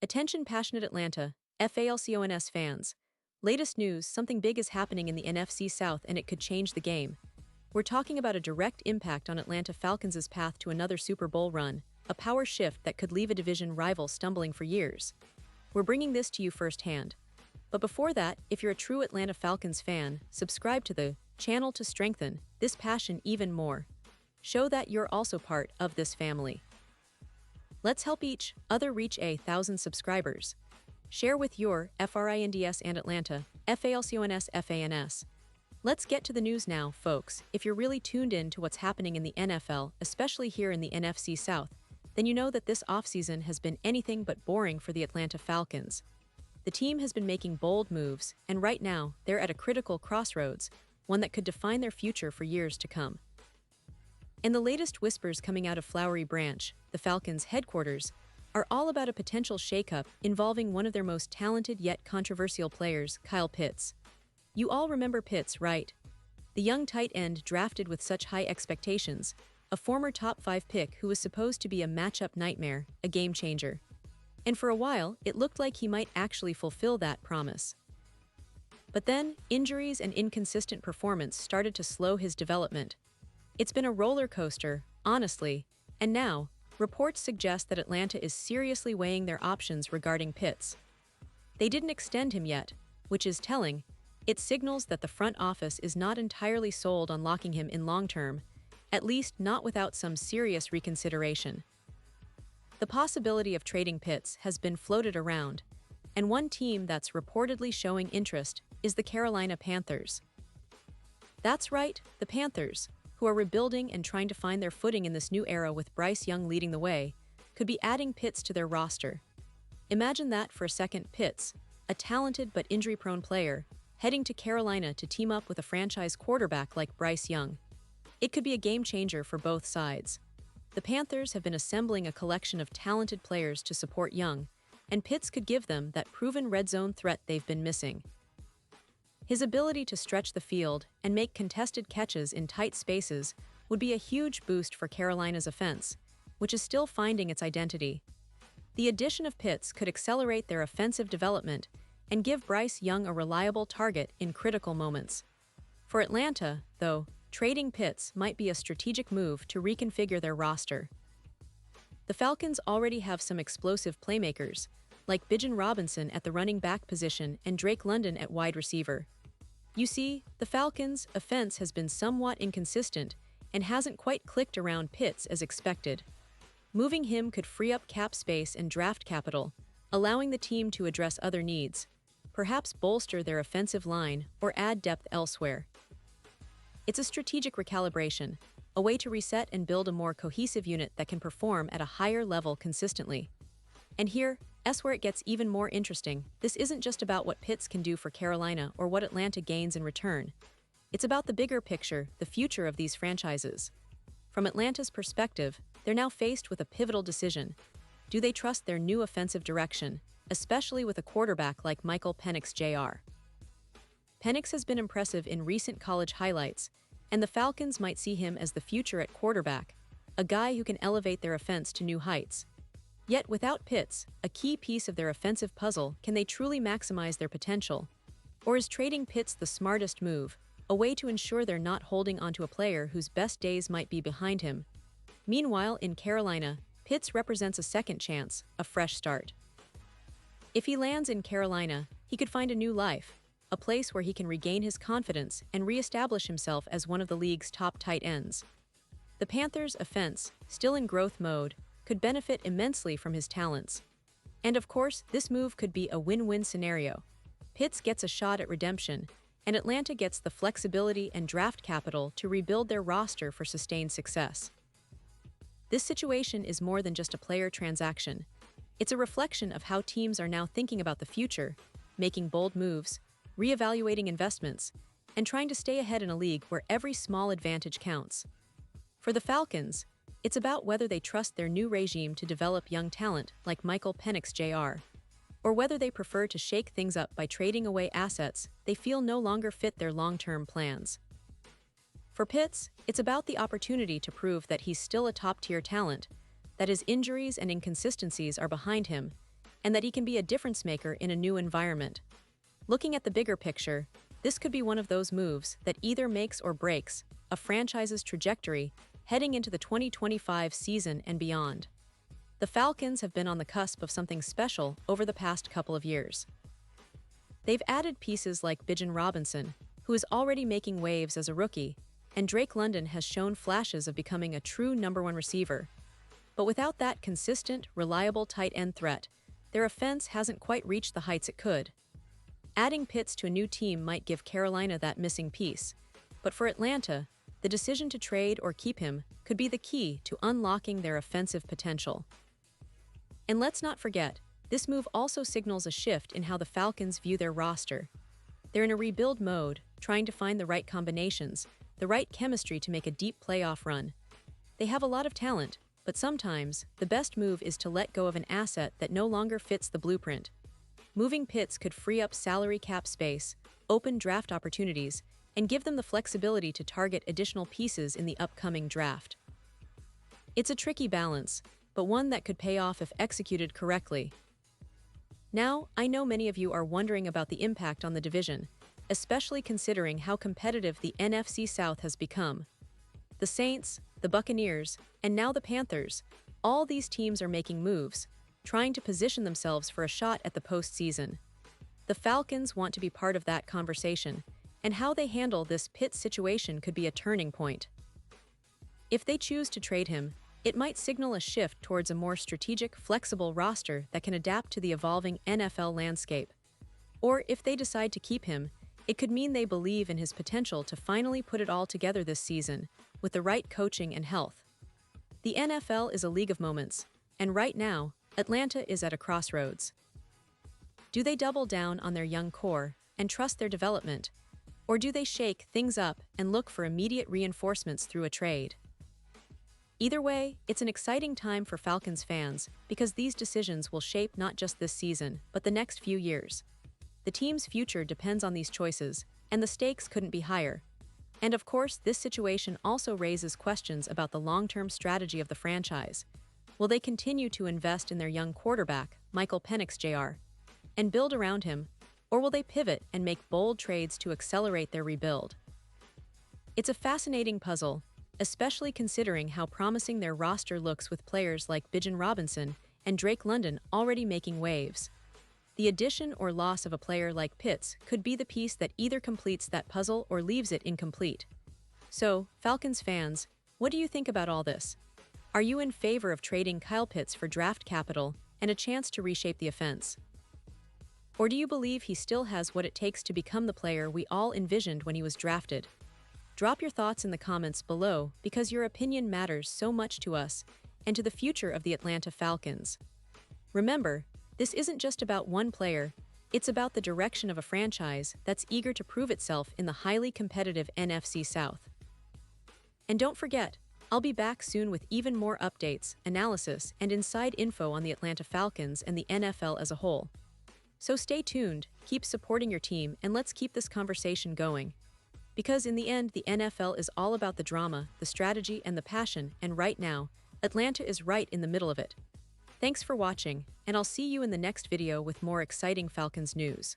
Attention passionate Atlanta, Falcons fans. Latest news, something big is happening in the NFC South and it could change the game. We're talking about a direct impact on Atlanta Falcons' path to another Super Bowl run, a power shift that could leave a division rival stumbling for years. We're bringing this to you firsthand. But before that, if you're a true Atlanta Falcons fan, subscribe to the channel to strengthen this passion even more. Show that you're also part of this family. Let's help each other reach 1,000 subscribers. Share with your FRINDS and Atlanta, FALCONS FANS. Let's get to the news now, folks. If you're really tuned in to what's happening in the NFL, especially here in the NFC South, then you know that this offseason has been anything but boring for the Atlanta Falcons. The team has been making bold moves, and right now, they're at a critical crossroads, one that could define their future for years to come. And the latest whispers coming out of Flowery Branch, the Falcons' headquarters, are all about a potential shakeup involving one of their most talented yet controversial players, Kyle Pitts. You all remember Pitts, right? The young tight end drafted with such high expectations, a former top 5 pick who was supposed to be a matchup nightmare, a game changer. And for a while, it looked like he might actually fulfill that promise. But then, injuries and inconsistent performance started to slow his development. It's been a roller coaster, honestly, and now, reports suggest that Atlanta is seriously weighing their options regarding Pitts. They didn't extend him yet, which is telling. It signals that the front office is not entirely sold on locking him in long term, at least not without some serious reconsideration. The possibility of trading Pitts has been floated around, and one team that's reportedly showing interest is the Carolina Panthers. That's right, the Panthers, who are rebuilding and trying to find their footing in this new era with Bryce Young leading the way, could be adding Pitts to their roster. Imagine that for a second. Pitts, a talented but injury-prone player, heading to Carolina to team up with a franchise quarterback like Bryce Young. It could be a game-changer for both sides. The Panthers have been assembling a collection of talented players to support Young, and Pitts could give them that proven red zone threat they've been missing. His ability to stretch the field and make contested catches in tight spaces would be a huge boost for Carolina's offense, which is still finding its identity. The addition of Pitts could accelerate their offensive development and give Bryce Young a reliable target in critical moments. For Atlanta, though, trading Pitts might be a strategic move to reconfigure their roster. The Falcons already have some explosive playmakers, like Bijan Robinson at the running back position and Drake London at wide receiver. You see, the Falcons' offense has been somewhat inconsistent and hasn't quite clicked around Pitts as expected. Moving him could free up cap space and draft capital, allowing the team to address other needs, perhaps bolster their offensive line or add depth elsewhere. It's a strategic recalibration, a way to reset and build a more cohesive unit that can perform at a higher level consistently. And here's where it gets even more interesting. This isn't just about what Pitts can do for Carolina or what Atlanta gains in return. It's about the bigger picture, the future of these franchises. From Atlanta's perspective, they're now faced with a pivotal decision. Do they trust their new offensive direction, especially with a quarterback like Michael Penix Jr.? Penix has been impressive in recent college highlights, and the Falcons might see him as the future at quarterback, a guy who can elevate their offense to new heights. Yet without Pitts, a key piece of their offensive puzzle, can they truly maximize their potential? Or is trading Pitts the smartest move, a way to ensure they're not holding onto a player whose best days might be behind him? Meanwhile, in Carolina, Pitts represents a second chance, a fresh start. If he lands in Carolina, he could find a new life, a place where he can regain his confidence and re-establish himself as one of the league's top tight ends. The Panthers' offense, still in growth mode, could benefit immensely from his talents. And of course, this move could be a win-win scenario. Pitts gets a shot at redemption, and Atlanta gets the flexibility and draft capital to rebuild their roster for sustained success. This situation is more than just a player transaction. It's a reflection of how teams are now thinking about the future, making bold moves, reevaluating investments, and trying to stay ahead in a league where every small advantage counts. For the Falcons, it's about whether they trust their new regime to develop young talent like Michael Penix Jr., or whether they prefer to shake things up by trading away assets they feel no longer fit their long-term plans. For Pitts, it's about the opportunity to prove that he's still a top-tier talent, that his injuries and inconsistencies are behind him, and that he can be a difference maker in a new environment. Looking at the bigger picture, this could be one of those moves that either makes or breaks a franchise's trajectory heading into the 2025 season and beyond. The Falcons have been on the cusp of something special over the past couple of years. They've added pieces like Bijan Robinson, who is already making waves as a rookie, and Drake London has shown flashes of becoming a true number one receiver. But without that consistent, reliable tight end threat, their offense hasn't quite reached the heights it could. Adding Pitts to a new team might give Carolina that missing piece, but for Atlanta, the decision to trade or keep him could be the key to unlocking their offensive potential. And let's not forget, this move also signals a shift in how the Falcons view their roster. They're in a rebuild mode, trying to find the right combinations, the right chemistry to make a deep playoff run. They have a lot of talent, but sometimes the best move is to let go of an asset that no longer fits the blueprint. Moving Pitts could free up salary cap space, open draft opportunities, and give them the flexibility to target additional pieces in the upcoming draft. It's a tricky balance, but one that could pay off if executed correctly. Now, I know many of you are wondering about the impact on the division, especially considering how competitive the NFC South has become. The Saints, the Buccaneers, and now the Panthers, all these teams are making moves, trying to position themselves for a shot at the postseason. The Falcons want to be part of that conversation, and how they handle this Pitts situation could be a turning point. If they choose to trade him, it might signal a shift towards a more strategic, flexible roster that can adapt to the evolving NFL landscape. Or if they decide to keep him, it could mean they believe in his potential to finally put it all together this season, with the right coaching and health. The NFL is a league of moments, and right now, Atlanta is at a crossroads. Do they double down on their young core and trust their development? Or do they shake things up and look for immediate reinforcements through a trade? Either way, it's an exciting time for Falcons fans because these decisions will shape not just this season, but the next few years. The team's future depends on these choices, and the stakes couldn't be higher. And of course, this situation also raises questions about the long-term strategy of the franchise. Will they continue to invest in their young quarterback, Michael Penix Jr., and build around him, or will they pivot and make bold trades to accelerate their rebuild? It's a fascinating puzzle, especially considering how promising their roster looks with players like Bijan Robinson and Drake London already making waves. The addition or loss of a player like Pitts could be the piece that either completes that puzzle or leaves it incomplete. So, Falcons fans, what do you think about all this? Are you in favor of trading Kyle Pitts for draft capital and a chance to reshape the offense? Or do you believe he still has what it takes to become the player we all envisioned when he was drafted? Drop your thoughts in the comments below because your opinion matters so much to us and to the future of the Atlanta Falcons. Remember, this isn't just about one player, it's about the direction of a franchise that's eager to prove itself in the highly competitive NFC South. And don't forget, I'll be back soon with even more updates, analysis, and inside info on the Atlanta Falcons and the NFL as a whole. So stay tuned, keep supporting your team, and let's keep this conversation going. Because in the end, the NFL is all about the drama, the strategy, and the passion, and right now, Atlanta is right in the middle of it. Thanks for watching, and I'll see you in the next video with more exciting Falcons news.